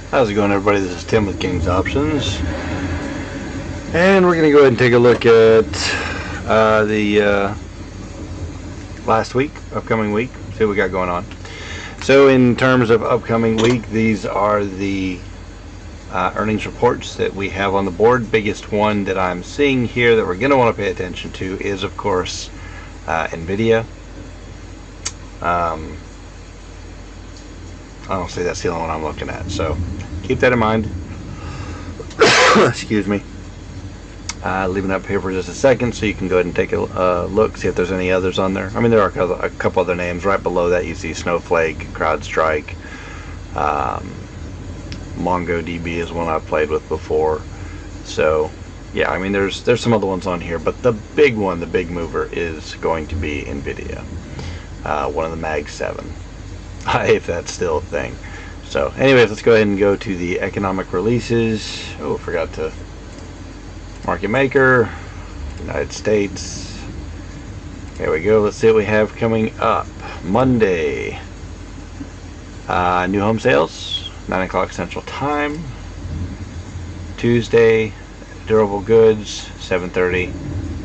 How's it going, everybody? This is Tim with King's Options, and we're going to go ahead and take a look at the last week, upcoming week, see what we got going on. So in terms of upcoming week, these are the earnings reports that we have on the board. Biggest one that I'm seeing here that we're going to want to pay attention to is, of course, NVIDIA. Honestly, that's the only one I'm looking at, so keep that in mind. Excuse me. Leaving up here for just a second so you can go ahead and take a look, see if there's any others on there. I mean, there are a couple other names. Right below that you see Snowflake, CrowdStrike, MongoDB is one I've played with before. So yeah, I mean, there's some other ones on here, but the big one, the big mover, is going to be NVIDIA, one of the Mag 7. If that's still a thing. So anyways, let's go ahead and go to the economic releases. Oh, forgot to market maker, United States. There we go. Let's see what we have coming up. Monday, new home sales, 9 o'clock Central Time. Tuesday, durable goods, 7:30.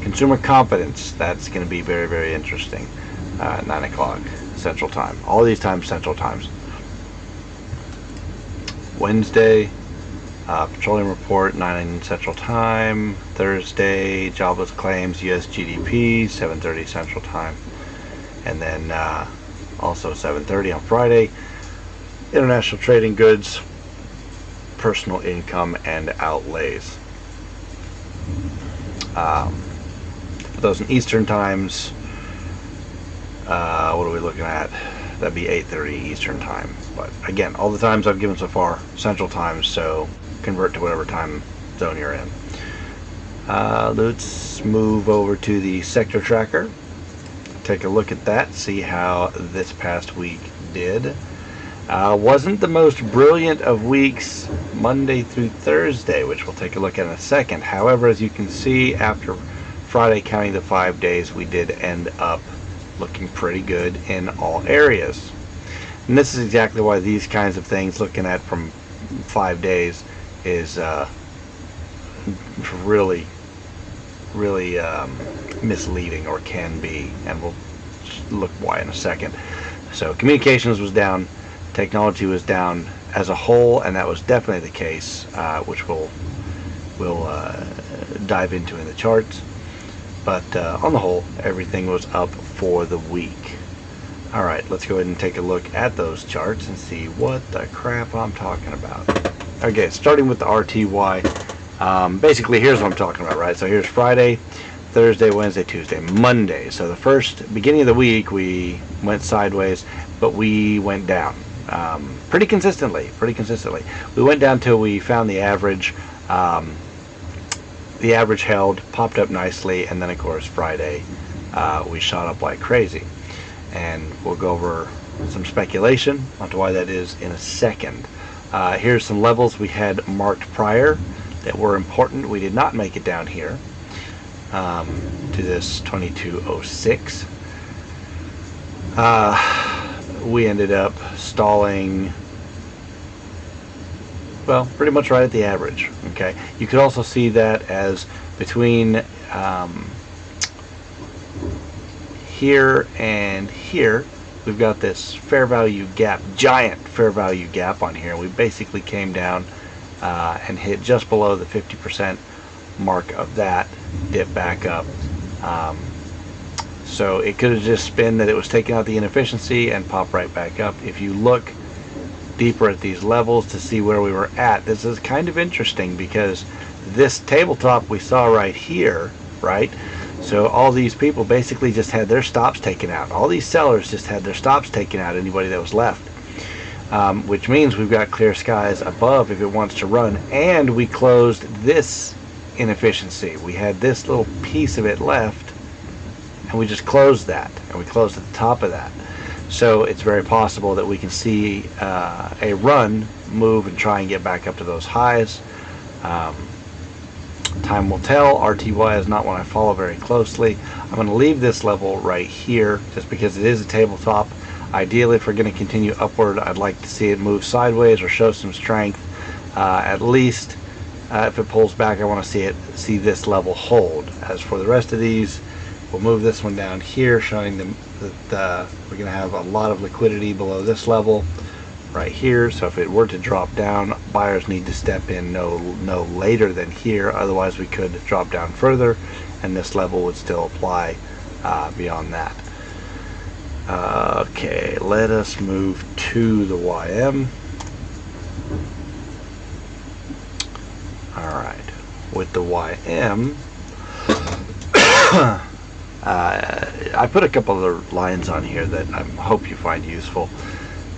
Consumer confidence, that's going to be very, very interesting. 9 o'clock Central Time. All these times Central Times. Wednesday, petroleum report, 9 Central Time. Thursday, jobless claims, US GDP, 7:30 Central Time. And then also 7:30 on Friday, international trading goods, personal income and outlays. For those in Eastern times, what are we looking at? That'd be 8:30 Eastern Time. But again, all the times I've given so far, Central Time, so convert to whatever time zone you're in. Let's move over to the sector tracker. Take a look at that, see how this past week did. Wasn't the most brilliant of weeks Monday through Thursday, which we'll take a look at in a second. However, as you can see, after Friday, counting the 5 days, we did end up looking pretty good in all areas. And this is exactly why these kinds of things, looking at from 5 days, is really misleading, or can be, and we'll look why in a second. So communications was down, technology was down as a whole, and that was definitely the case, which we'll dive into in the charts. But on the whole, everything was up for the week. Alright, let's go ahead and take a look at those charts and see what the crap I'm talking about. Okay, starting with the RTY. Basically, here's what I'm talking about, right? So here's Friday, Thursday, Wednesday, Tuesday, Monday. So the first beginning of the week, we went sideways, but we went down pretty consistently. We went down till we found the average. The average held, popped up nicely, and then of course Friday we shot up like crazy. And we'll go over some speculation onto why that is in a second. Here's some levels we had marked prior that were important. We did not make it down here to this 2206. We ended up stalling, well, pretty much right at the average. Okay, you could also see that as between here and here, we've got this fair value gap, giant fair value gap on here. We basically came down and hit just below the 50% mark of that, dip back up. So it could have just been that it was taking out the inefficiency and pop right back up. If you look deeper at these levels to see where we were at, this is kind of interesting, because this tabletop we saw right here, right? So all these people basically just had their stops taken out. All these sellers just had their stops taken out, anybody that was left. Which means we've got clear skies above if it wants to run. And we closed this inefficiency. We had this little piece of it left, and we just closed that. And we closed at the top of that. So it's very possible that we can see a run, move, and try and get back up to those highs. Time will tell. RTY is not one I follow very closely. I'm going to leave this level right here just because it is a tabletop. Ideally, if we're going to continue upward, I'd like to see it move sideways or show some strength At least if it pulls back, I want to see this level hold. As for the rest of these, we'll move this one down here, showing them that we're going to have a lot of liquidity below this level right here. So if it were to drop down, buyers need to step in no later than here. Otherwise, we could drop down further, and this level would still apply beyond that. Okay, let us move to the YM. Alright, with the YM, I put a couple other lines on here that I hope you find useful.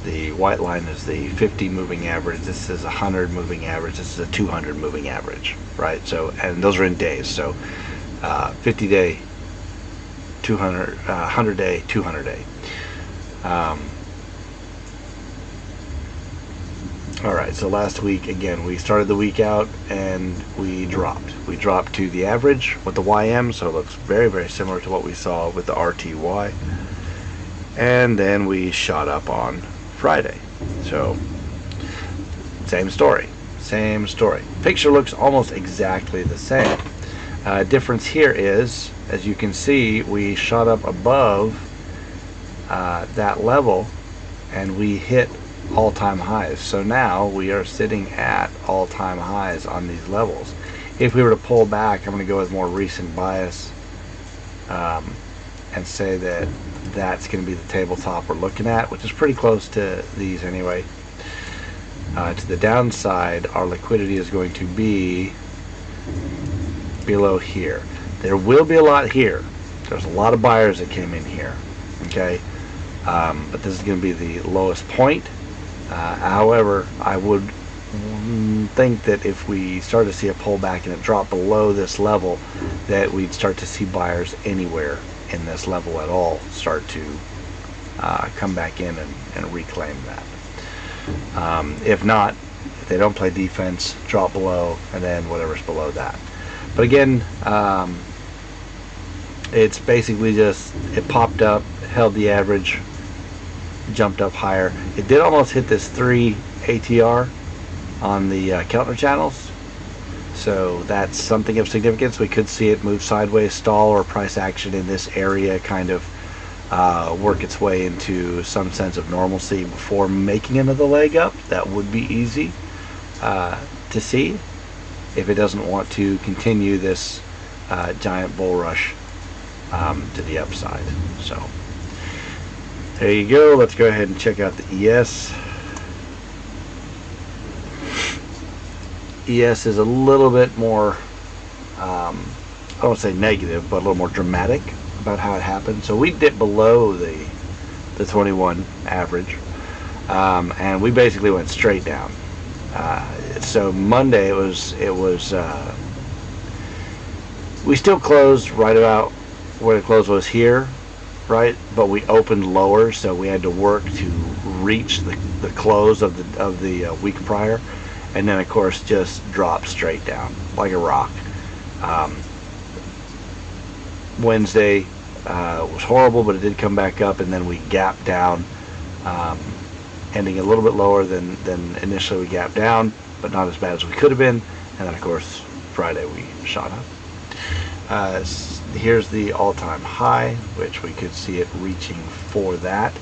The white line is the 50 moving average. This is a 100 moving average. This is a 200 moving average, right? So, and those are in days. So, 50 day, 200, 100 day, 200 day. All right. So last week again, we started the week out and we dropped. We dropped to the average with the YM, so it looks very, very similar to what we saw with the RTY. And then we shot up on Friday. So same story. Picture looks almost exactly the same. Difference here is, as you can see, we shot up above that level and we hit all-time highs. So now we are sitting at all-time highs on these levels. If we were to pull back, I'm going to go with more recent bias and say that that's going to be the tabletop we're looking at, which is pretty close to these anyway. To the downside, our liquidity is going to be below here. There will be a lot here. There's a lot of buyers that came in here, okay? But this is going to be the lowest point. However, I would think that if we start to see a pullback and it drop below this level, that we'd start to see buyers anywhere in this level at all start to come back in and reclaim that. If not, if they don't play defense, drop below, and then whatever's below that. But again, it's basically just, it popped up, held the average, jumped up higher. It did almost hit this 3 ATR on the Keltner channels, so that's something of significance. We could see it move sideways, stall, or price action in this area kind of work its way into some sense of normalcy before making another leg up. That would be easy to see if it doesn't want to continue this giant bull rush to the upside. So there you go. Let's go ahead and check out the ES. ES is a little bit more, I don't say negative, but a little more dramatic about how it happened. So we dipped below the 21 average, and we basically went straight down. So Monday it was we still closed right about where the close was here, right? But we opened lower, so we had to work to reach the close of the week prior, and then of course just drop straight down like a rock. Wednesday was horrible, but it did come back up, and then we gapped down, ending a little bit lower than initially we gapped down, but not as bad as we could have been. And then of course Friday we shot up. Here's the all-time high, which we could see it reaching for that.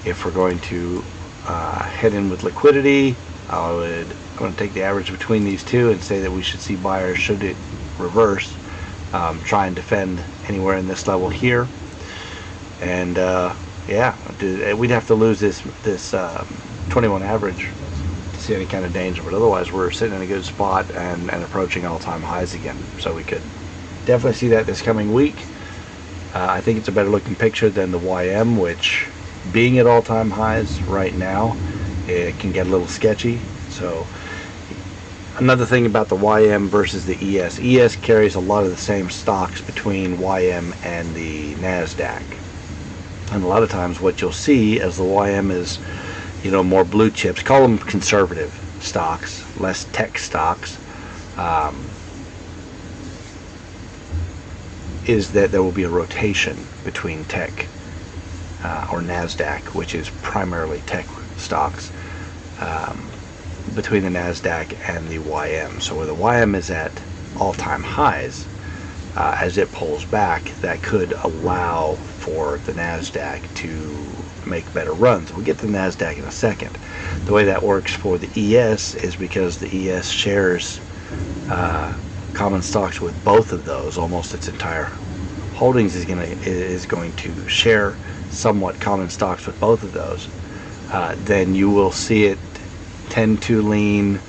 If we're going to head in with liquidity, I'm going to take the average between these two and say that we should see buyers, should it reverse, try and defend anywhere in this level here. And yeah, we'd have to lose this 21 average to see any kind of danger, but otherwise we're sitting in a good spot and approaching all-time highs again. So we could definitely see that this coming week. I think it's a better looking picture than the YM, which, being at all-time highs right now, it can get a little sketchy. So another thing about the YM versus the ES. ES carries a lot of the same stocks between YM and the NASDAQ. And a lot of times what you'll see as the YM is, you know, more blue chips, call them conservative stocks, less tech stocks, is that there will be a rotation between tech or NASDAQ, which is primarily tech stocks, between the NASDAQ and the YM. So where the YM is at all-time highs, as it pulls back, that could allow for the NASDAQ to make better runs. We'll get to the NASDAQ in a second. The way that works for the ES is because the ES shares common stocks with both of those. Almost its entire holdings is going to share somewhat common stocks with both of those. Then you will see it tend to lean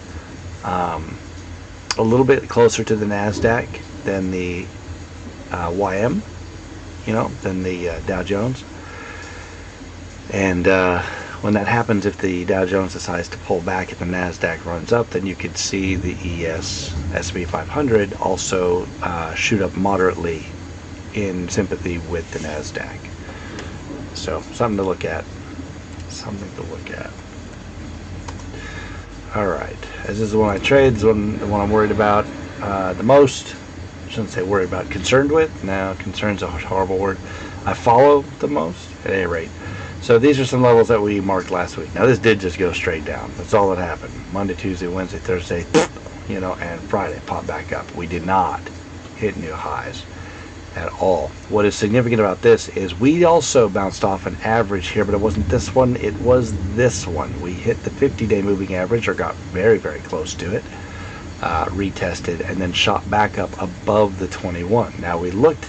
a little bit closer to the NASDAQ than the YM, than the Dow Jones. And when that happens, if the Dow Jones decides to pull back and the NASDAQ runs up, then you could see the ES S&P 500 also shoot up moderately in sympathy with the NASDAQ. So something to look at. Alright, as this is the one I trade, this is the one I'm worried about the most. I shouldn't say worried about, concerned with. Now, concerned's a horrible word. I follow the most, at any rate. So these are some levels that we marked last week. Now this did just go straight down. That's all that happened. Monday, Tuesday, Wednesday, Thursday, and Friday popped back up. We did not hit new highs at all. What is significant about this is we also bounced off an average here, but it wasn't this one, it was this one. We hit the 50-day moving average, or got very, very close to it, retested, and then shot back up above the 21. Now we looked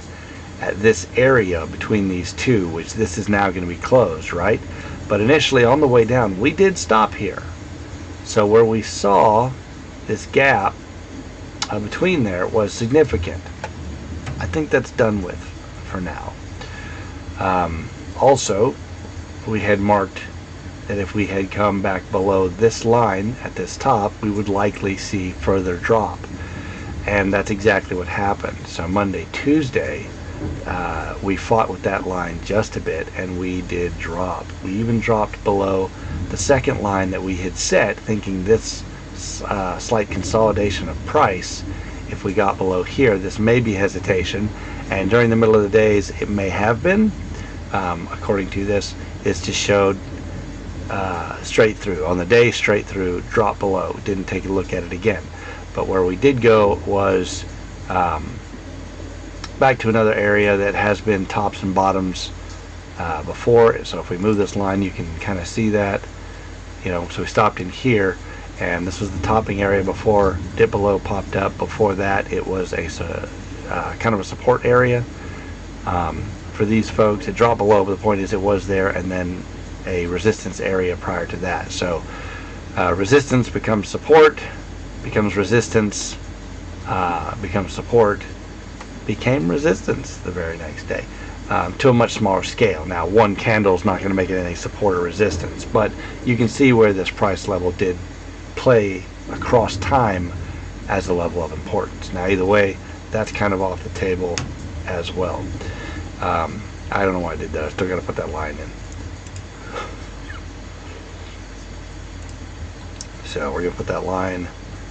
at this area between these two, which this is now going to be closed, right? But initially on the way down, we did stop here. So where we saw this gap between there was significant. I think that's done with for now. Also, we had marked that if we had come back below this line at this top, we would likely see further drop. And that's exactly what happened. So Monday, Tuesday, we fought with that line just a bit, and we did drop. We even dropped below the second line that we had set, thinking this slight consolidation of price, if we got below here, this may be hesitation, and during the middle of the days it may have been. According to this, it's just showed straight through on the day, straight through, drop below, didn't take a look at it again. But where we did go was back to another area that has been tops and bottoms before. So if we move this line, you can kind of see that, so we stopped in here, and this was the topping area before, dip below, popped up. Before that, it was a kind of a support area for these folks. It dropped below, but the point is it was there, and then a resistance area prior to that. So resistance becomes support, becomes resistance, becomes support, became resistance the very next day, to a much smaller scale. Now, one candle is not going to make it any support or resistance, but you can see where this price level did play across time as a level of importance. Now, either way, that's kind of off the table as well. I don't know why I did that. I still got to put that line in. So we're going to put that line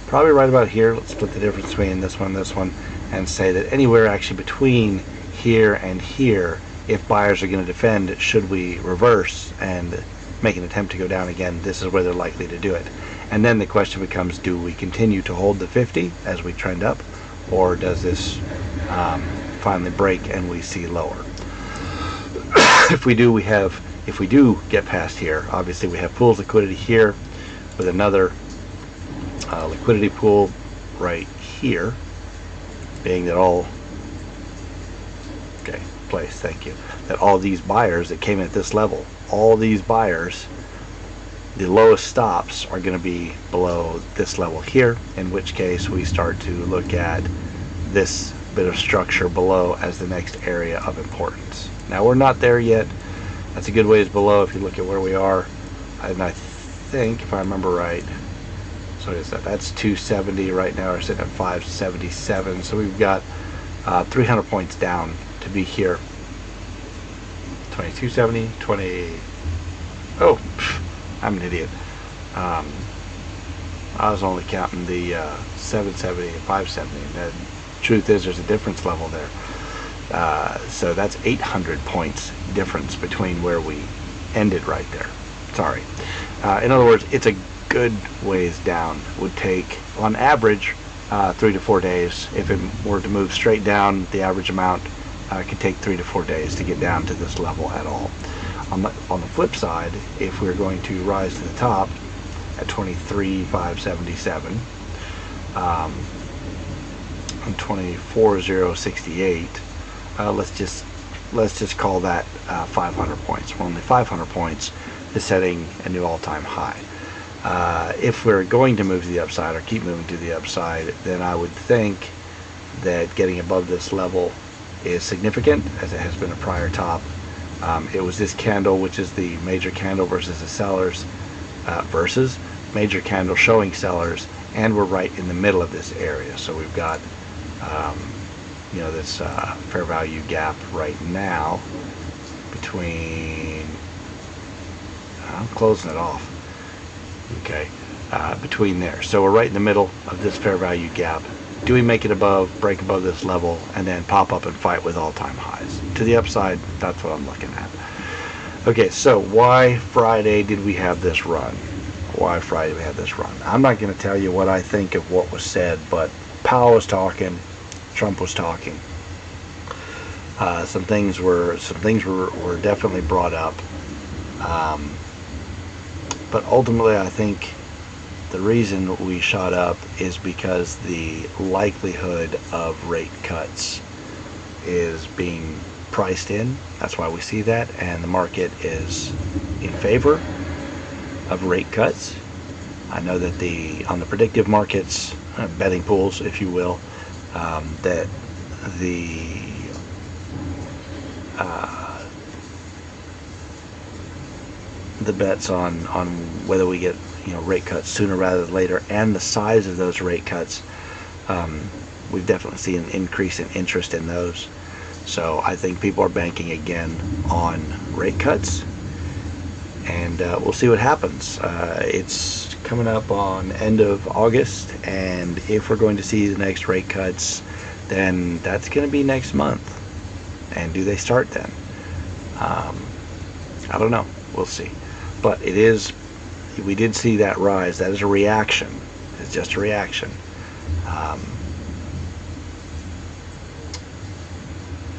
probably right about here. Let's split the difference between this one, and say that anywhere actually between here and here, if buyers are going to defend, should we reverse and make an attempt to go down again, this is where they're likely to do it. And then the question becomes, do we continue to hold the 50 as we trend up, or does this finally break and we see lower? If we do get past here, obviously we have pools liquidity here with another liquidity pool right here, being that that all these buyers that came at this level, all these buyers, the lowest stops are going to be below this level here, in which case we start to look at this bit of structure below as the next area of importance. Now, we're not there yet. That's a good ways below if you look at where we are, and I think, if I remember right, so is that's 270 right now. We're sitting at 577, so we've got 300 points down to be here. 2270, 20. Oh, I'm an idiot. I was only counting the 770 and 570. And the truth is, there's a difference level there. So that's 800 points difference between where we ended right there. Sorry. In other words, it's a good ways down. Would take, on average, 3 to 4 days. If it were to move straight down, the average amount could take 3 to 4 days to get down to this level at all. On the flip side, if we're going to rise to the top at 23,577 and 24,068, let's just call that 500 points. Well, only 500 points is setting a new all-time high. If we're going to move to the upside or keep moving to the upside, then I would think that getting above this level is significant, as it has been a prior top. It was this candle, which is the major candle versus the sellers, versus major candle showing sellers, and we're right in the middle of this area. So we've got this fair value gap right now between, I'm closing it off, okay, between there. So we're right in the middle of this fair value gap. Do we make it above, break above this level, and then pop up and fight with all-time highs? To the upside, that's what I'm looking at. Okay, so why Friday did we have this run? Why Friday we had this run? I'm not going to tell you what I think of what was said, but Powell was talking, Trump was talking. Some things were definitely brought up, but ultimately I think the reason we shot up is because the likelihood of rate cuts is being priced in. That's why we see that, and the market is in favor of rate cuts. I know that on the predictive markets, betting pools, if you will, that the bets on whether we get rate cuts sooner rather than later, and the size of those rate cuts, we've definitely seen an increase in interest in those. So I think people are banking again on rate cuts, and we'll see what happens. It's coming up on end of August, and if we're going to see the next rate cuts, then that's going to be next month. And do they start then? I don't know. We'll see. But we did see that rise. That is a reaction. It's just a reaction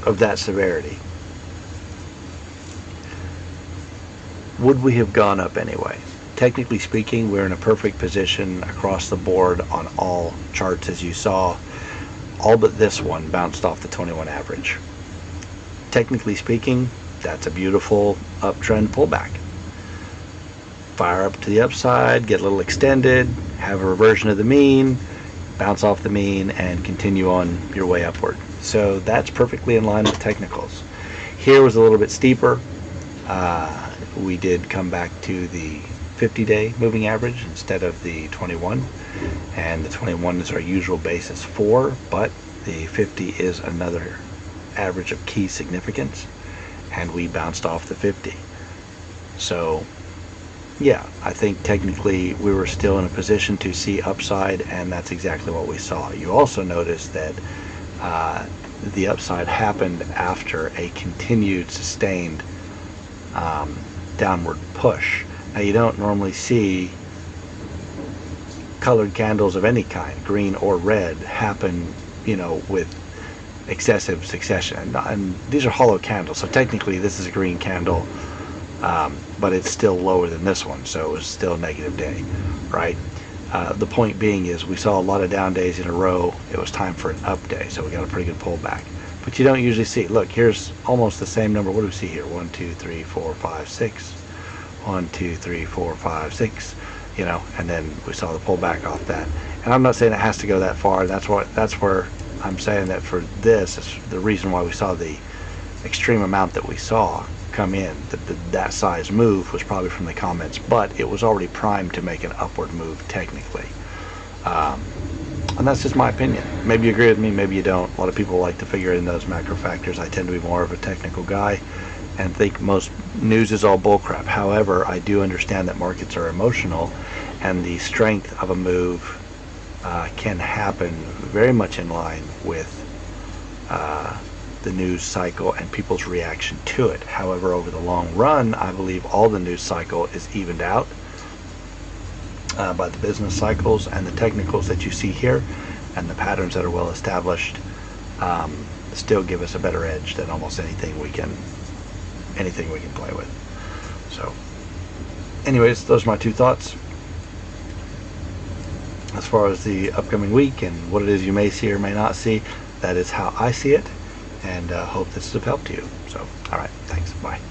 of that severity. Would we have gone up anyway? Technically speaking, we're in a perfect position across the board on all charts, as you saw. All but this one bounced off the 21 average. Technically speaking, that's a beautiful uptrend pullback. Fire up to the upside, get a little extended, have a reversion of the mean, bounce off the mean, and continue on your way upward. So that's perfectly in line with technicals. Here was a little bit steeper. We did come back to the 50-day moving average instead of the 21, and the 21 is our usual basis 4, but the 50 is another average of key significance, and we bounced off the 50. So yeah, I think technically we were still in a position to see upside, and that's exactly what we saw. You also notice that the upside happened after a continued sustained downward push. Now, you don't normally see colored candles of any kind, green or red, happen, with excessive succession. And these are hollow candles, so technically this is a green candle, but it's still lower than this one, so it was still a negative day, right? The point being is we saw a lot of down days in a row. It was time for an up day, so we got a pretty good pullback. But you don't usually see, look, here's almost the same number. What do we see here? 1, 2, 3, 4, 5, 6. 1, 2, 3, 4, 5, 6. And then we saw the pullback off that. And I'm not saying it has to go that far. That's where I'm saying that for this is the reason why we saw the extreme amount that we saw come in. That size move was probably from the comments, but it was already primed to make an upward move technically. And that's just my opinion. Maybe you agree with me, maybe you don't. A lot of people like to figure in those macro factors. I tend to be more of a technical guy and think most news is all bullcrap. However, I do understand that markets are emotional, and the strength of a move can happen very much in line with the news cycle and people's reaction to it. However, over the long run, I believe all the news cycle is evened out, by the business cycles and the technicals that you see here, and the patterns that are well established, still give us a better edge than almost anything we can play with. So anyways, those are my two thoughts as far as the upcoming week and what it is you may see or may not see. That is how I see it, and hope this is of help to you. So, all right, thanks, bye.